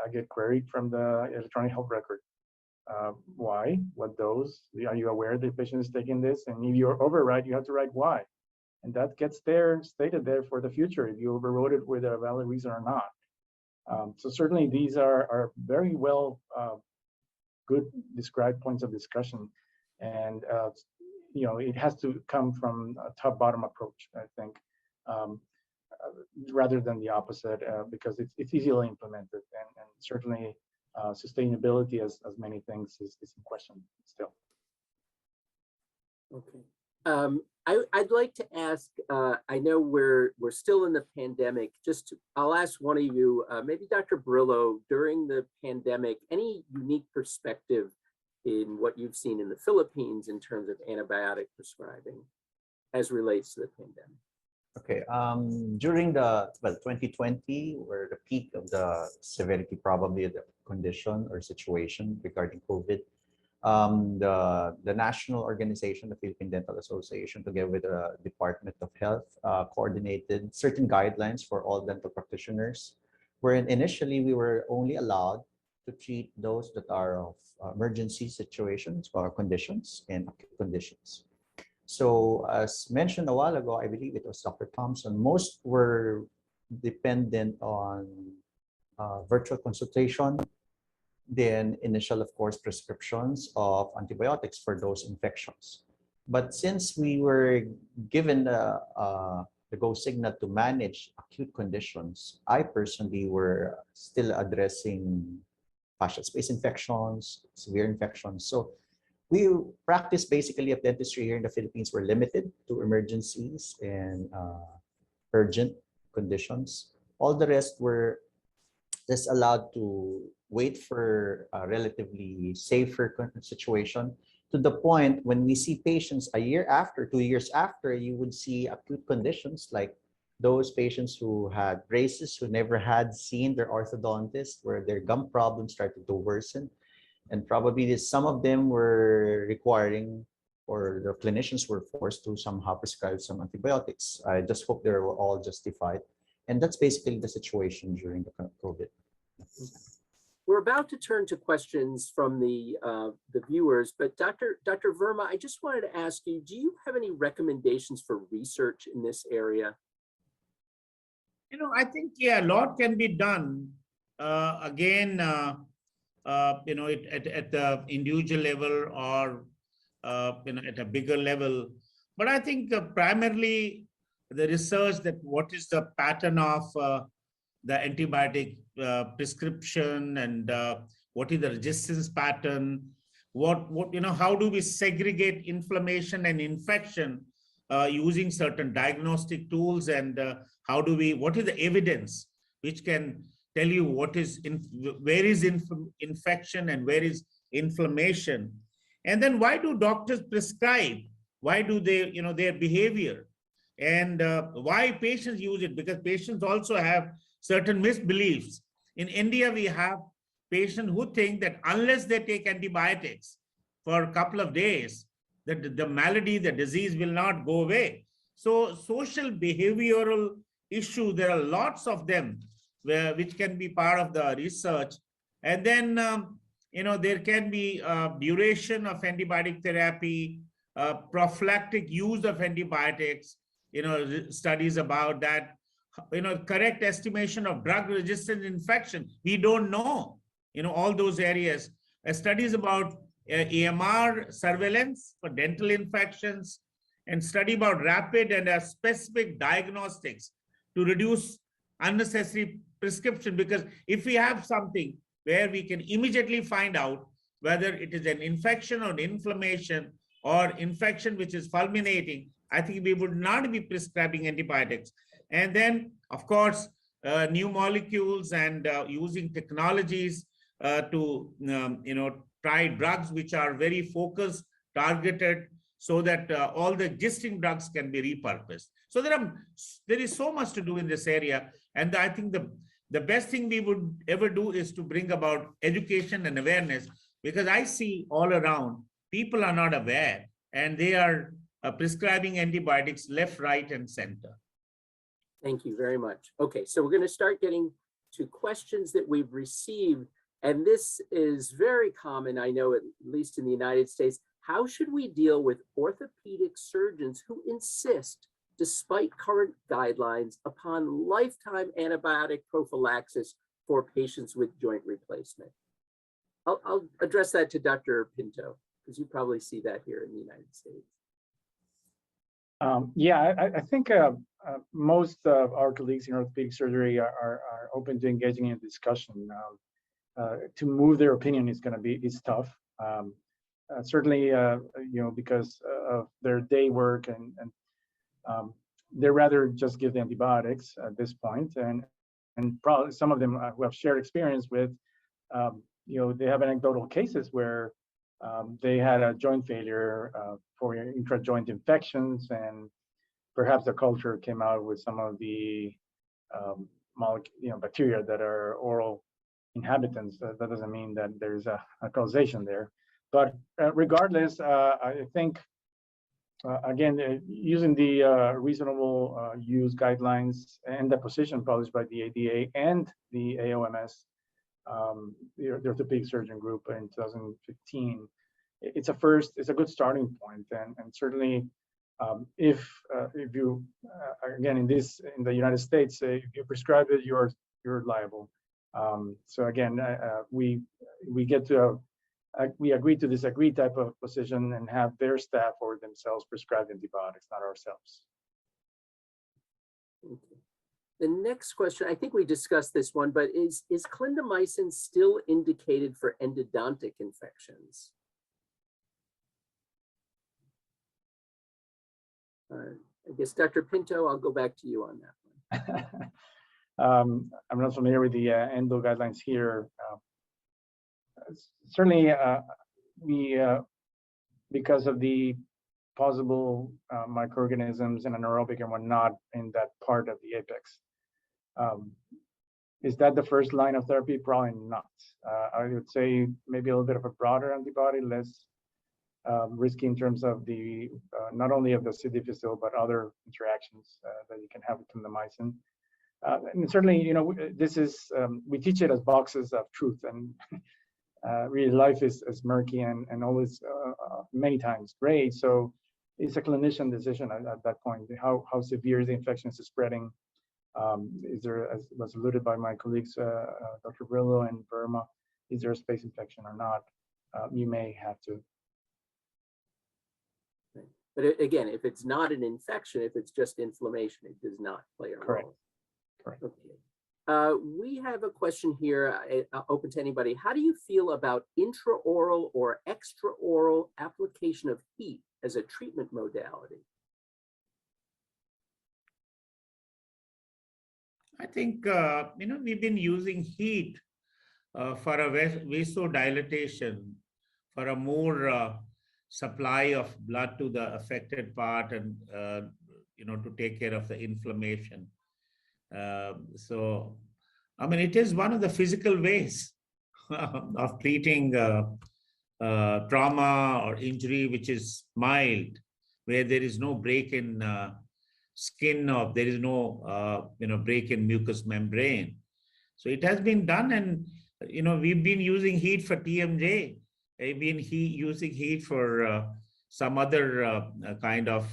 I get queried from the electronic health record. Why? What dose? Are you aware the patient is taking this? And if you're override, you have to write why. And that gets stated there for the future, if you overrode it with a valid reason or not. So certainly these are very well good described points of discussion. And it has to come from a top-bottom approach, I think, rather than the opposite, because it's easily implemented, and certainly sustainability, as many things, is in question still. Okay. I'd like to ask, I know we're still in the pandemic, I'll ask one of you, maybe Dr. Brillo, during the pandemic, any unique perspective in what you've seen in the Philippines in terms of antibiotic prescribing as relates to the pandemic? Okay, during 2020, where the peak of the severity, probably the condition or situation regarding COVID, the national organization, the Philippine Dental Association, together with the Department of Health, coordinated certain guidelines for all dental practitioners, wherein initially we were only allowed to treat those that are of emergency situations or conditions and acute conditions. So as mentioned a while ago, I believe it was Dr. Thompson, most were dependent on virtual consultation, then initial, of course, prescriptions of antibiotics for those infections. But since we were given the go signal to manage acute conditions, I personally were still addressing fascial space infections, severe infections. So we practice basically of dentistry here in the Philippines were limited to emergencies and urgent conditions. All the rest were just allowed to wait for a relatively safer situation, to the point when we see patients a year after, 2 years after, you would see acute conditions like those patients who had braces who never had seen their orthodontist, where their gum problems started to worsen. And probably some of them were requiring, or the clinicians were forced to somehow prescribe some antibiotics. I just hope they were all justified. And that's basically the situation during the COVID. We're about to turn to questions from the viewers, but Dr. Verma, I just wanted to ask you, do you have any recommendations for research in this area? I think, yeah, a lot can be done. Again, at the individual level or, at a bigger level. But I think primarily the research that what is the pattern of the antibiotic prescription and what is the resistance pattern, how do we segregate inflammation and infection using certain diagnostic tools, and what is the evidence which can tell you where is infection and where is inflammation, and then why do doctors prescribe? Why do they, their behavior, and why patients use it? Because patients also have certain misbeliefs. In India, we have patients who think that unless they take antibiotics for a couple of days, that the malady, the disease will not go away. So social behavioral issues, there are lots of them which can be part of the research. And then, there can be duration of antibiotic therapy, prophylactic use of antibiotics, studies about that, correct estimation of drug-resistant infection. We don't know, all those areas. Studies about AMR surveillance for dental infections, and study about rapid and specific diagnostics to reduce unnecessary prescription. Because if we have something where we can immediately find out whether it is an infection or inflammation or infection which is fulminating, I think we would not be prescribing antibiotics. And then, of course, new molecules and using technologies to, try drugs which are very focused, targeted, so that all the existing drugs can be repurposed. So there is so much to do in this area. And I think the best thing we would ever do is to bring about education and awareness, because I see all around, people are not aware, and they are prescribing antibiotics left, right, and center. Thank you very much. Okay, so we're going to start getting to questions that we've received. And this is very common, I know, at least in the United States. How should we deal with orthopedic surgeons who insist, despite current guidelines, upon lifetime antibiotic prophylaxis for patients with joint replacement? I'll address that to Dr. Pinto, because you probably see that here in the United States. I think most of our colleagues in orthopedic surgery are open to engaging in a discussion. To move their opinion is tough. Certainly, because of their day work, and they rather just give the antibiotics at this point. And probably some of them who have shared experience with, they have anecdotal cases where they had a joint failure for intra-joint infections, and perhaps the culture came out with some of the bacteria that are oral inhabitants. That doesn't mean that there's a causation there. But regardless, I think, again, using the reasonable use guidelines and the position published by the ADA and the AOMS, the orthopedic surgeon group in 2015, it's a good starting point. And certainly, if you, again, in the United States, if you prescribe it, you're liable. So again, we get to we agree to disagree type of position and have their staff or themselves prescribe antibiotics, not ourselves. Okay. The next question, I think we discussed this one, but is clindamycin still indicated for endodontic infections? I guess, Dr. Pinto, I'll go back to you on that one. I'm not familiar with the endo guidelines here. Certainly, we because of the possible microorganisms and anaerobic and whatnot in that part of the apex. Is that the first line of therapy? Probably not. I would say maybe a little bit of a broader antibody, less risky in terms of the not only of the C. difficile but other interactions that you can have with clindamycin. And certainly, you know, this is we teach it as boxes of truth, and really life is murky and always many times gray. So it's a clinician decision at that point. How severe the infection is spreading. Is there, as was alluded by my colleagues, Dr. Brillo and Verma, is there a space infection or not? You may have to. But again, if it's not an infection, if it's just inflammation, it does not play a Correct. role. Correct. Okay. We have a question here, open to anybody. How do you feel about intraoral or extraoral application of heat as a treatment modality? I think, you know, we've been using heat for a vasodilatation, for a more supply of blood to the affected part and, you know, to take care of the inflammation. So, I mean, it is one of the physical ways of treating trauma or injury, which is mild, where there is no break in skin, or there is no you know, break in mucous membrane. So it has been done, and you know, we've been using heat for TMJ. I've been using heat for some other kind of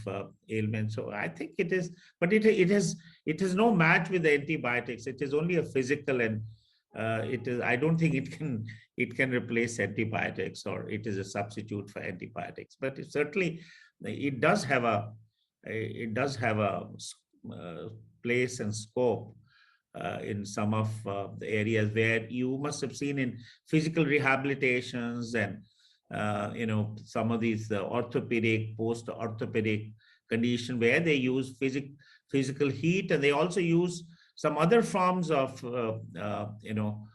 ailment. So I think it is, but it has no match with the antibiotics. It is only a physical, and it is. I don't think it can replace antibiotics, or it is a substitute for antibiotics. But certainly it does have a place and scope in some of the areas where you must have seen in physical rehabilitations and you know, some of these orthopedic, post-orthopedic condition where they use physical heat, and they also use some other forms of you know,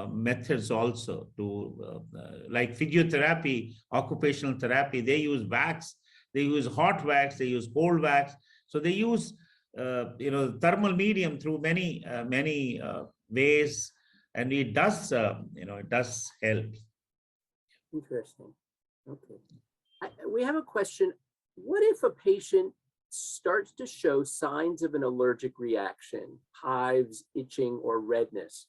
methods also to like physiotherapy, occupational therapy. They use wax, they use hot wax, they use cold wax. So they use you know, thermal medium through many ways, and it does you know, it does help. Interesting. Okay. We have a question. What if a patient starts to show signs of an allergic reaction, hives, itching, or redness?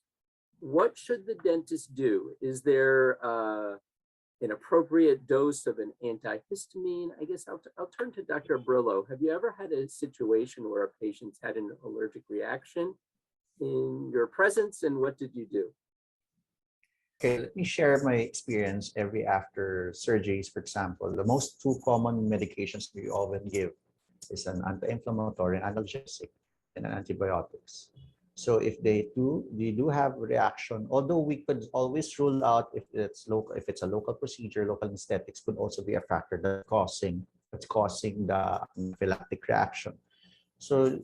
What should the dentist do? Is there an appropriate dose of an antihistamine? I guess I'll turn to Dr. Brillo. Have you ever had a situation where a patient's had an allergic reaction in your presence, and what did you do? Okay, let me share my experience every after surgeries. For example, the most two common medications we often give is an anti-inflammatory, an analgesic, and an antibiotics. So if they do have reaction, although we could always rule out if it's local, if it's a local procedure, local anesthetics could also be a factor that's causing the anaphylactic reaction. So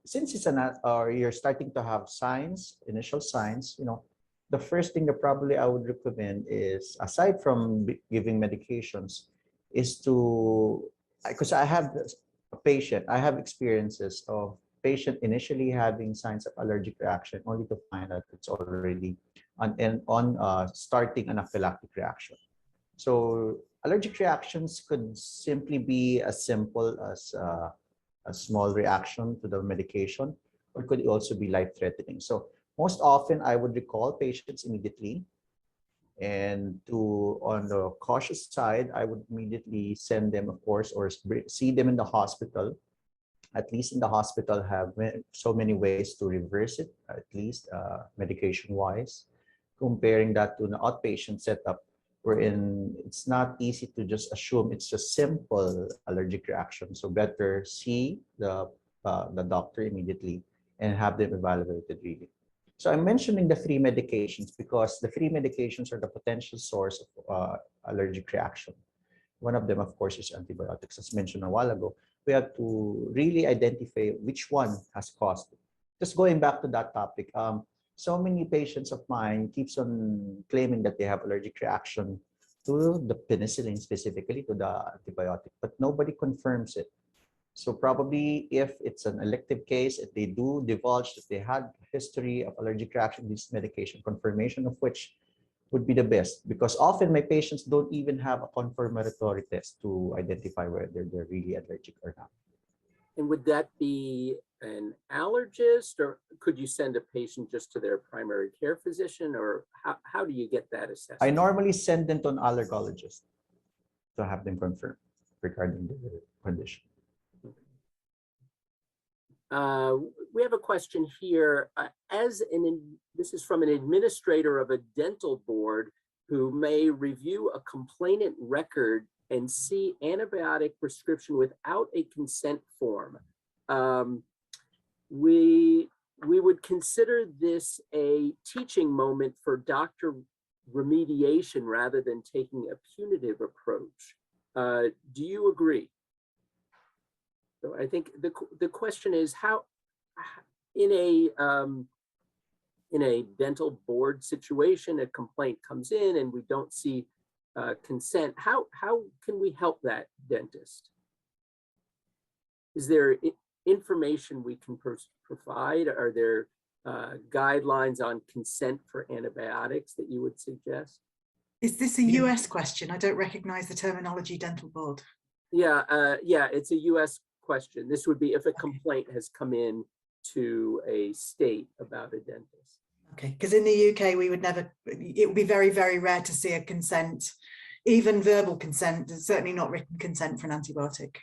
since it's or you're starting to have signs, initial signs, you know, the first thing that probably I would recommend is, aside from giving medications, is to, because I have a patient, I have experiences of patient initially having signs of allergic reaction only to find out it's already starting anaphylactic reaction. So allergic reactions could simply be as simple as a small reaction to the medication, or could also be life-threatening. So most often I would recall patients immediately, and on the cautious side, I would immediately send them, of course, or see them in the hospital at least in the hospital, have so many ways to reverse it, at least medication-wise, comparing that to an outpatient setup, wherein it's not easy to just assume it's just simple allergic reaction. So better see the doctor immediately and have them evaluated really. So I'm mentioning the 3 medications because the 3 medications are the potential source of allergic reaction. One of them, of course, is antibiotics, as mentioned a while ago. We have to really identify which one has caused it. Just going back to that topic, so many patients of mine keeps on claiming that they have allergic reaction to the penicillin, specifically to the antibiotic, but nobody confirms it. So probably if it's an elective case, if they do divulge that they had history of allergic reaction to this medication, confirmation of which would be the best, because often my patients don't even have a confirmatory test to identify whether they're really allergic or not. And would that be an allergist, or could you send a patient just to their primary care physician, or how do you get that assessed? I normally send them to an allergologist to have them confirm regarding the condition. We have a question here. This is from an administrator of a dental board who may review a complainant record and see antibiotic prescription without a consent form. We would consider this a teaching moment for doctor remediation rather than taking a punitive approach. Do you agree? So I think the question is how, in a dental board situation, a complaint comes in and we don't see consent. How can we help that dentist? Is there information we can provide? Are there guidelines on consent for antibiotics that you would suggest? Is this a US question? I don't recognize the terminology dental board. Yeah, it's a US question. This would be if a complaint has come in to a state about a dentist. Okay, because in the UK, we would never, it would be very, very rare to see a consent, even verbal consent, certainly not written consent for an antibiotic.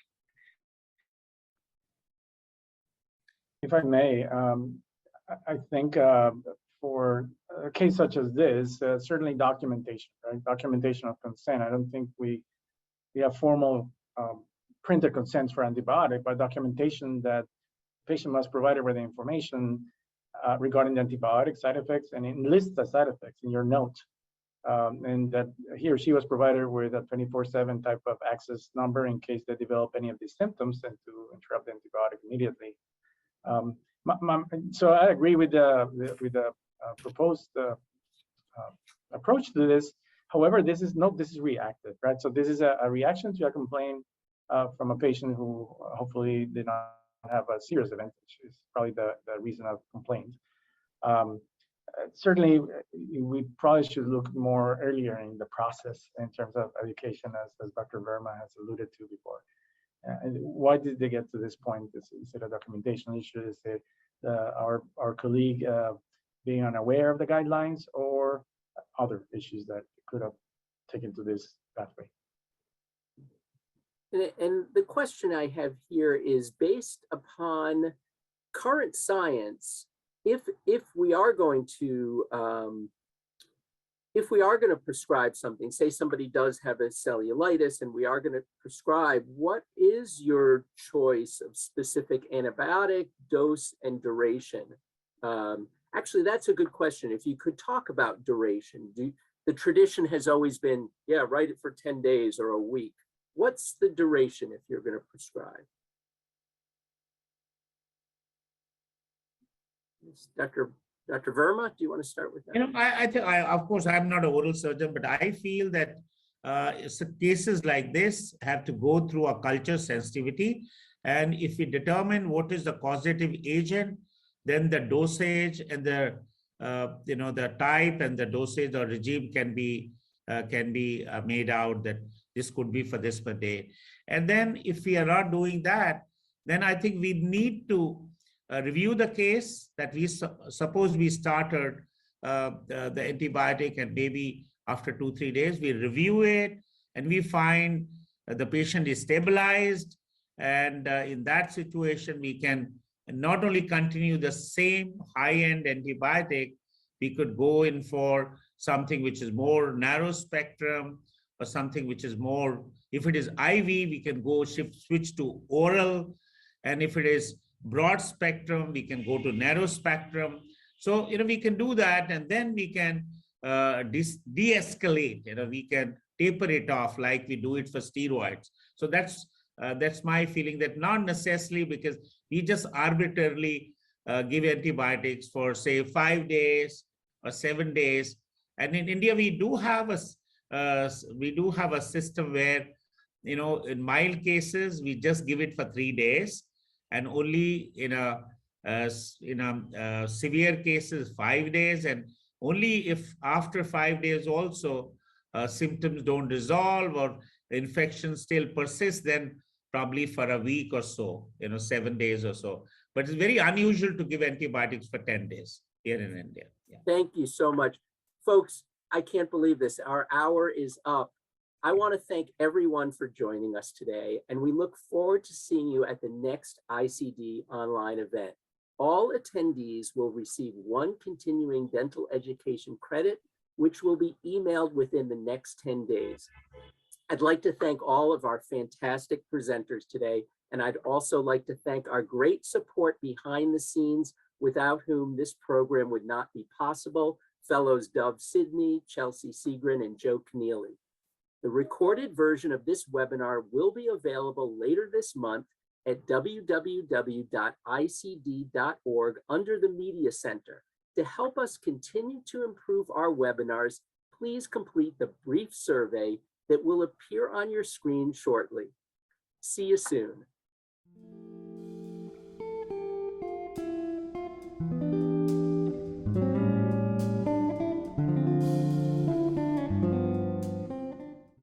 If I may, I think for a case such as this, certainly documentation, right? Documentation of consent. I don't think we have formal printed consents for antibiotic, but documentation that patient must provide with the information regarding the antibiotic side effects, and enlist the side effects in your note, and that he or she was provided with a 24/7 type of access number in case they develop any of these symptoms, and to interrupt the antibiotic immediately. So I agree with the proposed approach to this. However, this is reactive, right? So this is a reaction to a complaint from a patient who hopefully did not have a serious event, which is probably the reason of complaint. Certainly, we probably should look more earlier in the process in terms of education, as Dr. Verma has alluded to before. And why did they get to this point? Is it a documentation issue? Is it our colleague being unaware of the guidelines, or other issues that could have taken to this pathway? And the question I have here is based upon current science. If we are going to prescribe something, say somebody does have a cellulitis and we are going to prescribe, what is your choice of specific antibiotic, dose, and duration? Actually, that's a good question. If you could talk about duration. The tradition has always been, yeah, write it for 10 days or a week. What's the duration if you're going to prescribe? Dr. Verma, do you want to start with that? You know, I think, of course, I'm not an oral surgeon, but I feel that cases like this have to go through a culture sensitivity. And if we determine what is the causative agent, then the dosage and the the type and the dosage or regime can be made out that this could be for this per day. And then if we are not doing that, then I think we need to review the case that we suppose we started the antibiotic, and maybe after 2-3 days we review it and we find the patient is stabilized And in that situation, we can not only continue the same high-end antibiotic, we could go in for something which is more narrow spectrum, or something which is more, if it is IV, we can go switch to oral. And if it is broad spectrum, we can go to narrow spectrum. So, we can do that, and then we can de-escalate, we can taper it off like we do it for steroids. So that's my feeling, that not necessarily because we just arbitrarily give antibiotics for say 5 days or 7 days. And in India, we do have a system where, in mild cases, we just give it for 3 days, and only in severe cases 5 days, and only if after 5 days also symptoms don't resolve or the infection still persists, then probably for a week or so, 7 days or so. But it's very unusual to give antibiotics for 10 days here in India. Yeah. Thank you so much. Folks, I can't believe this. Our hour is up. I want to thank everyone for joining us today, and we look forward to seeing you at the next ICD online event. All attendees will receive 1 continuing dental education credit, which will be emailed within the next 10 days. I'd like to thank all of our fantastic presenters today, and I'd also like to thank our great support behind the scenes, without whom this program would not be possible, fellows Dove Sidney, Chelsea Seagren, and Joe Keneally. The recorded version of this webinar will be available later this month at www.icd.org under the Media Center. To help us continue to improve our webinars, please complete the brief survey that will appear on your screen shortly. See you soon.